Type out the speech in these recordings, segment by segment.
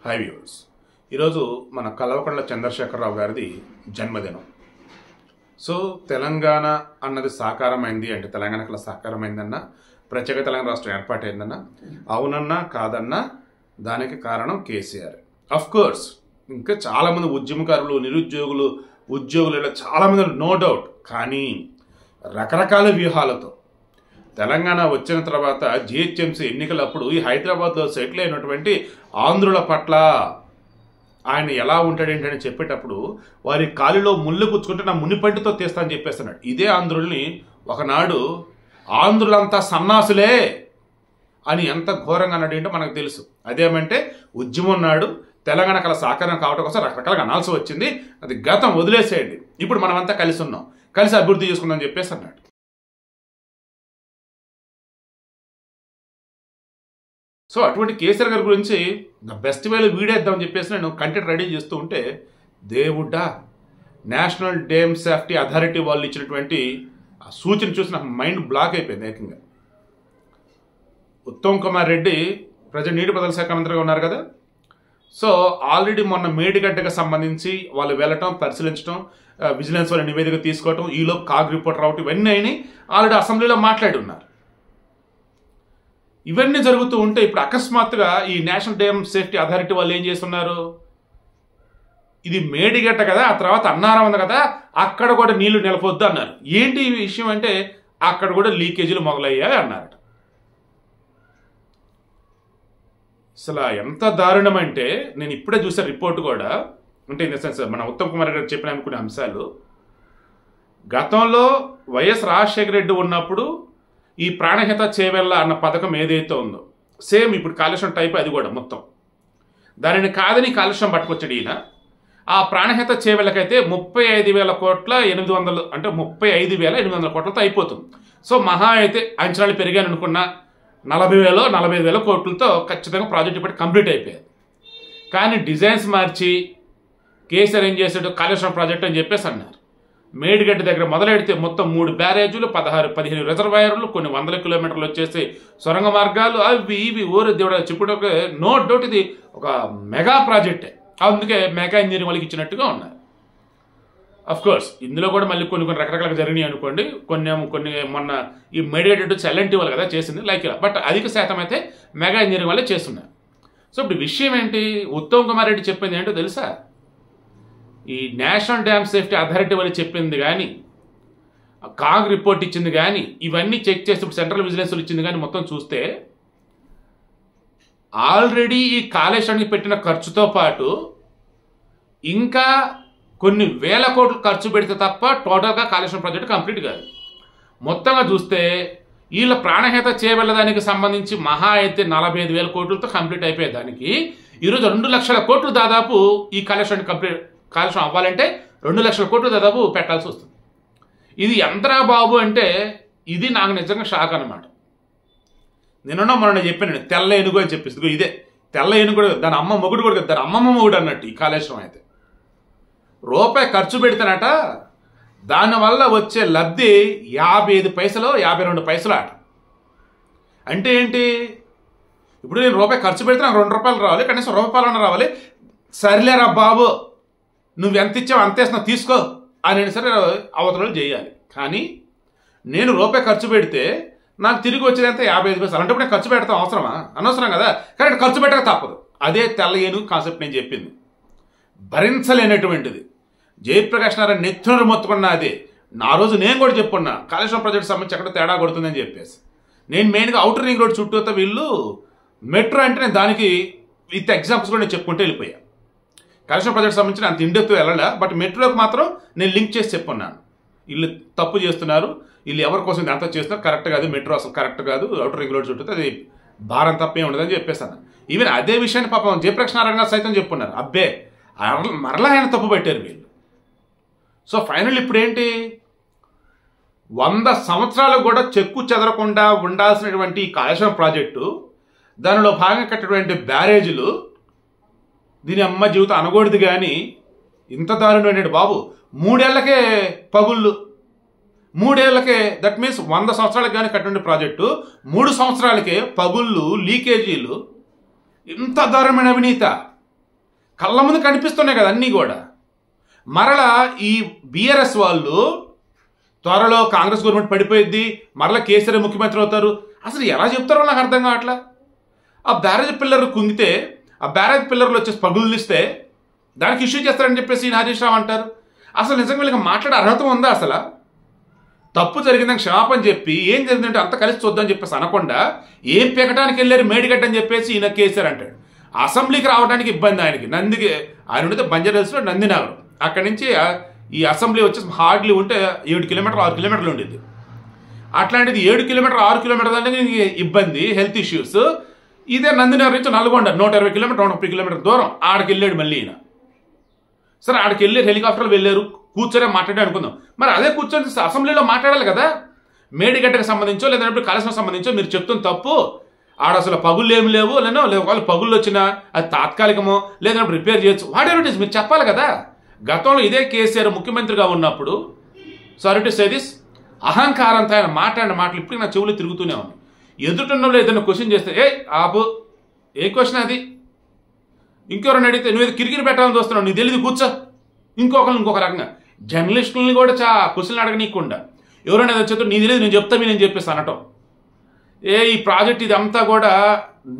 High viewers, ఈరోజు మన కల్వకుంట్ల చంద్రశేఖరరావు గారిది జన్మదినం. సో తెలంగాణ అన్నది సాకారమైంది అంటే తెలంగాణకు సాకారమైందన్నా, ప్రత్యేక తెలంగాణ రాష్ట్రం ఏర్పాటైందన్నా, అవునన్నా కాదన్నా దానికి కారణం కేసీఆర్. అఫ్ కోర్స్ ఇంకా చాలామంది ఉద్యమకారులు, నిరుద్యోగులు, ఉద్యోగులు ఇలా చాలామంది నో డౌట్. కానీ రకరకాల వ్యూహాలతో తెలంగాణ వచ్చిన తర్వాత జిహెచ్ఎంసీ ఎన్నికలప్పుడు ఈ హైదరాబాద్లో సెటిల్ అయినటువంటి ఆంధ్రుల పట్ల ఆయన ఎలా ఉంటాడేంటని చెప్పేటప్పుడు వారి కాలిలో ముళ్ళు గుచ్చుకుంటే నా మునిపంటితో తీస్తా అని చెప్పేస్తున్నాడు. ఇదే ఆంధ్రుల్ని ఒకనాడు ఆంధ్రులంతా సన్నాసులే అని ఎంత ఘోరంగా అన్నాడు ఏంటో మనకు తెలుసు. అదేమంటే ఉద్యమం నాడు తెలంగాణ కళ సాకారం కావడం కోసం రకరకాలుగా అనాల్సి వచ్చింది. అది గతం, వదిలేసేయండి. ఇప్పుడు మనమంతా కలిసి ఉన్నాం, కలిసి అభివృద్ధి చేసుకుందాం అని చెప్పేసి అన్నాడు. సో అటువంటి కేసీఆర్ గారి గురించి బెస్ట్ వేలో వీడేద్దామని చెప్పేసి నేను కంటెంట్ రెడీ చేస్తూ ఉంటే, దేవుడా, నేషనల్ డ్యామ్ సేఫ్టీ అథారిటీ వాళ్ళు ఇచ్చినటువంటి ఆ సూచన చూసి నాకు మైండ్ బ్లాక్ అయిపోయింది ఏకంగా. ఉత్తమ్ కుమార్ రెడ్డి ప్రజెంట్ నీటిపారుదల శాఖ మంత్రిగా ఉన్నారు కదా. సో ఆల్రెడీ మొన్న మేడిగడ్డకు సంబంధించి వాళ్ళు వెళ్ళటం, పరిశీలించడం, విజిలెన్స్ వాళ్ళ నివేదిక తీసుకోవటం, ఈలోపు కాగ్ రిపోర్ట్ రావటం, ఇవన్నీ అయినాయి. ఆల్రెడీ అసెంబ్లీలో మాట్లాడి ఉన్నారు. ఇవన్నీ జరుగుతూ ఉంటే ఇప్పుడు అకస్మాత్తుగా ఈ నేషనల్ డ్యామ్ సేఫ్టీ అథారిటీ వాళ్ళు ఏం చేస్తున్నారు, ఇది మేడిగట్ట కదా, ఆ తర్వాత అన్నారం ఉంది కదా, అక్కడ కూడా నీళ్లు నిలపొద్దు అన్నారు. ఏంటి ఈ విషయం అంటే అక్కడ కూడా లీకేజీలు మొదలయ్యాయి అన్నారట. అసలు ఎంత దారుణం అంటే, నేను ఇప్పుడే చూసే రిపోర్ట్ కూడా, అంటే ఇన్ ద సెన్స్ మన ఉత్తమ్ కుమార్ గారు చెప్పిన అనుకునే అంశాలు, గతంలో వైఎస్ రాజశేఖర రెడ్డి ఉన్నప్పుడు ఈ ప్రాణహిత చేవెళ్ళ అన్న పథకం ఏదైతే ఉందో సేమ్ ఇప్పుడు కాలుష్యం టైప్ అది కూడా మొత్తం దానిని కాదని కాలుష్యం పట్టుకొచ్చాడు ఈయన. ఆ ప్రాణహిత చేవెళ్ళకైతే 35,000 కోట్ల 800 అంటే 35,800 కోట్లతో అయిపోతుంది. సో మహా అయితే అంచనాలు పెరిగాను అనుకున్న 40,000 కోట్లతో ఖచ్చితంగా ప్రాజెక్ట్ ఇప్పటి కంప్లీట్ అయిపోయాయి. కానీ డిజైన్స్ మార్చి కేసీఆర్ ఏం చేశాడు, కాళేశ్వరం ప్రాజెక్ట్ అని చెప్పేసి అన్నారు. మేడిగడ్డ దగ్గర మొదలెడితే మొత్తం 3 బ్యారేజీలు, 15 రిజర్వాయర్లు, కొన్ని 100 కిలోమీటర్లు వచ్చేసి సొరంగ మార్గాలు, అవి ఇవి ఊరు దేవుడు చెప్పుడు. నో డౌట్ ఇది ఒక మెగా ప్రాజెక్టే. అందుకే మెగా ఇంజనీరింగ్ వాళ్ళకి ఇచ్చినట్టుగా ఉన్నారు. అఫ్ కోర్స్ ఇందులో కూడా మళ్ళీ కొన్ని రకరకాలుగా జరిగినాయి అనుకోండి. కొన్ని మొన్న ఈ మేడిగడ్డ ఎల్ఎన్టీ వాళ్ళు కదా చేసింది లైక్ ఇలా, బట్ అధిక శాతం అయితే మెగా ఇంజనీరింగ్ వాళ్ళే చేస్తున్నారు. సో ఇప్పుడు విషయం ఏంటి, ఉత్తమ్ కుమార్ రెడ్డి చెప్పింది ఏంటో తెలుసా, ఈ నేషనల్ డ్యామ్ సేఫ్టీ అథారిటీ వాళ్ళు చెప్పింది కానీ, కాగ్ రిపోర్ట్ ఇచ్చింది కానీ, ఇవన్నీ చెక్ చేసి ఇప్పుడు సెంట్రల్ విజిలెన్స్ ఇచ్చింది కానీ మొత్తం చూస్తే ఆల్రెడీ ఈ కాళేశ్వరానికి పెట్టిన ఖర్చుతో పాటు ఇంకా కొన్ని వేల కోట్లు ఖర్చు పెడితే తప్ప టోటల్గా కాళేశ్వరం ప్రాజెక్టు కంప్లీట్ కాదు. మొత్తంగా చూస్తే వీళ్ళ ప్రాణహిత చేయవెళ్ళదానికి సంబంధించి మహా అయితే 45,000 కోట్లతో కంప్లీట్ అయిపోయేదానికి ఈరోజు 2 లక్షల కోట్లు దాదాపు ఈ కాళేశ్వరానికి కాలుష్యం అవ్వాలంటే 2 లక్షల కోట్లు దాదాపు పెట్టాల్సి వస్తుంది. ఇది ఎంతరా బాబు అంటే ఇది నాకు నిజంగా షాక్ అనమాట. మొన్న చెప్పాను, తెల్ల ఏనుగు అని చెప్పేసి, ఇదే తెల్ల ఏనుగు కూడా, దాని అమ్మ మొగుడు కూడా, దాని అమ్మమ్మ మొగుడు అన్నట్టు ఈ కాళేశ్వరం అయితే. రూపాయి ఖర్చు పెడితేనట దానివల్ల వచ్చే లబ్ధి 55 పైసలు 52 పైసలు ఆట. అంటే ఏంటి, ఇప్పుడు నేను రూపాయి ఖర్చు పెడితే నాకు 2 రూపాయలు రావాలి, కనీసం రూపాయలన్నా రావాలి. సరిలేరా బాబు, నువ్వు ఎంత ఇచ్చావు అంతేస్తున్నావు తీసుకో అని సరే అవతలలో చేయాలి. కానీ నేను రూపాయి ఖర్చు పెడితే నాకు తిరిగి వచ్చేది అంతా 55 పైసలు. అంటే నేను ఖర్చు పెడతాం అవసరమా? అనవసరం కదా. కానీ ఖర్చు పెట్టక తప్పదు. అదే తెల్ల ఏనుగు కాన్సెప్ట్ నేను చెప్పింది. భరించలేనటువంటిది. జయప్రకాష్ నారాయణ నెత్తునరు మొత్తుకున్నా అదే. ఆ రోజు నేను కూడా చెప్పుకున్నా కాళేశ్వరం ప్రాజెక్ట్ సంబంధించి ఎక్కడ తేడా కొడుతుందని చెప్పేసి. నేను మెయిన్గా అవుటర్ రింగ్ రోడ్ చుట్టూతో వీళ్ళు మెట్రో అంటే నేను దానికి విత్ ఎగ్జాంపుల్స్ కూడా నేను చెప్పుకుంటూ వెళ్ళిపోయా. కాళేశ్వరం ప్రాజెక్ట్ సంబంధించిన అంత ఇండెప్త్ వెళ్ళలే, బట్ మెట్రోకి మాత్రం నేను లింక్ చేసి చెప్పున్నాను. వీళ్ళు తప్పు చేస్తున్నారు, వీళ్ళు ఎవరి కోసం అంతా చేస్తున్నారు, కరెక్ట్ కాదు, మెట్రో అసలు కరెక్ట్ కాదు, అవుటర్ రింగ్ రోడ్ చుట్టూ అది భారం తప్పే ఉండదని చెప్పేస్తాను. ఈవెన్ అదే విషయాన్ని పాపం జయప్రకాష్ నారాయణ గారు సైతం చెప్పున్నారు. అబ్బే మరలా ఆయన తప్పు పెట్టారు వీళ్ళు. సో ఫైనల్ ఇప్పుడు ఏంటి, 100 సంవత్సరాలు కూడా చెక్కు చెదరకుండా ఉండాల్సినటువంటి ఈ కాళేశ్వరం ప్రాజెక్టు, దానిలో భాగంగా కట్టినటువంటి బ్యారేజీలు, దీని అమ్మ జీవితం అనకూడదు. కానీ ఇంత దారుణమైన బాబు 3 ఏళ్లకే పగుళ్ళు, 3 ఏళ్లకే, దట్ మీన్స్ 100 సంవత్సరాలకు కానీ కట్టిన ప్రాజెక్టు 3 సంవత్సరాలకే పగుళ్ళు, లీకేజీలు. ఇంత దారుణమైన అవినీత. కళ్ళ ముందు కనిపిస్తున్నాయి కదా అన్నీ కూడా. మరలా ఈ బీఆర్ఎస్ వాళ్ళు త్వరలో కాంగ్రెస్ గవర్నమెంట్ పడిపోయిద్ది, మరలా కేసీఆర్ ముఖ్యమంత్రి అవుతారు, అసలు ఎలా చెప్తారో నాకు అర్థం కావట్లా. ఆ బ్యారేజ్ పిల్లర్ కుంగితే ఆ బ్యారేజ్ పిల్లర్లు వచ్చేసి పగులు ఇస్తే దానికి ఇష్యూ చేస్తారని చెప్పేసి హరీష్ రావు అంటారు. అసలు నిజంగా వీళ్ళకి మాట్లాడే అర్హత ఉందా? అసలు తప్పు జరిగిందని క్షమాపణ చెప్పి ఏం జరిగిందంటే అంత కలిసి చూద్దామని చెప్పేసి అనకుండా ఏం పెకటానికి వెళ్ళారు మేడిగడ్డ అని చెప్పేసి ఈయన కేసీఆర్ అంటాడు. అసెంబ్లీకి రావడానికి ఇబ్బంది ఆయనకి. ఆయన ఉంటే బంజారాహిల్స్లో నందినగరం, అక్కడి నుంచి ఈ అసెంబ్లీ వచ్చేసి హార్డ్లీ ఉంటే 7 కిలోమీటర్లు 6 కిలోమీటర్లు ఉండేది. అట్లాంటిది 7 కిలోమీటర్లు 6 కిలోమీటర్లు అంటే ఇబ్బంది, హెల్త్ ఇష్యూస్. ఇదే నందినగరం నుంచి నల్గొండ 120 కిలోమీటర్ 130 కిలోమీటర్ దూరం. ఆడికి వెళ్ళాడు మళ్ళీ ఈయన. సరే ఆడికి వెళ్ళి హెలికాప్టర్లు వెళ్ళారు, కూర్చొని మాట్లాడే అనుకుందాం. మరి అదే కూర్చొని అసెంబ్లీలో మాట్లాడాలి కదా. మేడిగడ్డకు సంబంధించో లేదంటే కాళేశ్వరం సంబంధించో మీరు చెప్తున్న తప్పు, ఆడ అసలు పగుళ్ళు ఏమి లేవు ఒకవేళ పగుళ్ళు వచ్చినా అది తాత్కాలికమో లేదంటే రిపేర్ చేయొచ్చు, వాట్ ఎవర్ ఇట్ ఈస్ మీరు చెప్పాలి కదా. గతంలో ఇదే కేసీఆర్ ముఖ్యమంత్రిగా ఉన్నప్పుడు సారీ టు సే దిస్ అహంకారంతో ఆయన మాట్లాడిన మాటలు ఇప్పటికీ నా చెవులు తిరుగుతూనే ఉన్నాయి. ఎదుటిన్నోళ్ళు ఏదైనా క్వశ్చన్ చేస్తే ఆపు, ఏ క్వశ్చన్ అది, ఇంకెవరైనా అడిగితే నువ్వు ఏదో కిరికిరి పెట్టాలని చూస్తున్నావు, నీకు తెలియదు కూర్చో, ఇంకొక రకంగా జర్నలిస్టులని కూడా క్వశ్చన్లు అడగనీయకుండా ఎవరైనా వచ్చేతో నీ తెలియదు నేను చెప్తా నేను చెప్పేసి అనటం. ఈ ప్రాజెక్ట్ ఇదంతా కూడా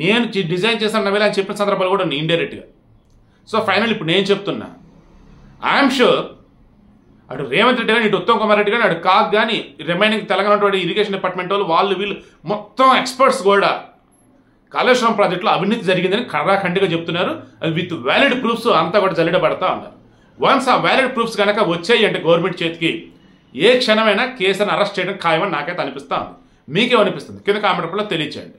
నేను డిజైన్ చేశాను నవ్వేలా అని చెప్పిన సందర్భాలు కూడా ఉన్నాయి ఇండైరెక్ట్గా. సో ఫైనల్ ఇప్పుడు నేను చెప్తున్నా, ఐఎమ్ షూర్ అటు రేవంత్ రెడ్డి కానీ ఇటు ఉత్తమ్ కుమార్ రెడ్డి కానీ అటు కాక్ కానీ రిమైనింగ్ తెలంగాణ ఇరిగేషన్ డిపార్ట్మెంట్ వాళ్ళు వీళ్ళు మొత్తం ఎక్స్పర్ట్స్ కూడా కాళేశ్వరం ప్రాజెక్టులో అవినీతి జరిగిందని ఖరాఖండిగా చెప్తున్నారు. అది విత్ వ్యాలిడ్ ప్రూఫ్స్ అంతా కూడా జల్లెడబడతా ఉన్నారు. వన్స్ ఆ వ్యాలిడ్ ప్రూఫ్స్ కనుక వచ్చాయి అంటే గవర్నమెంట్ చేతికి ఏ క్షణమైనా కేసును అరెస్ట్ చేయడం ఖాయమని నాకైతే అనిపిస్తా ఉంది. మీకేమనిపిస్తుంది కింద కామెంట్ రూపంలో తెలియచేయండి.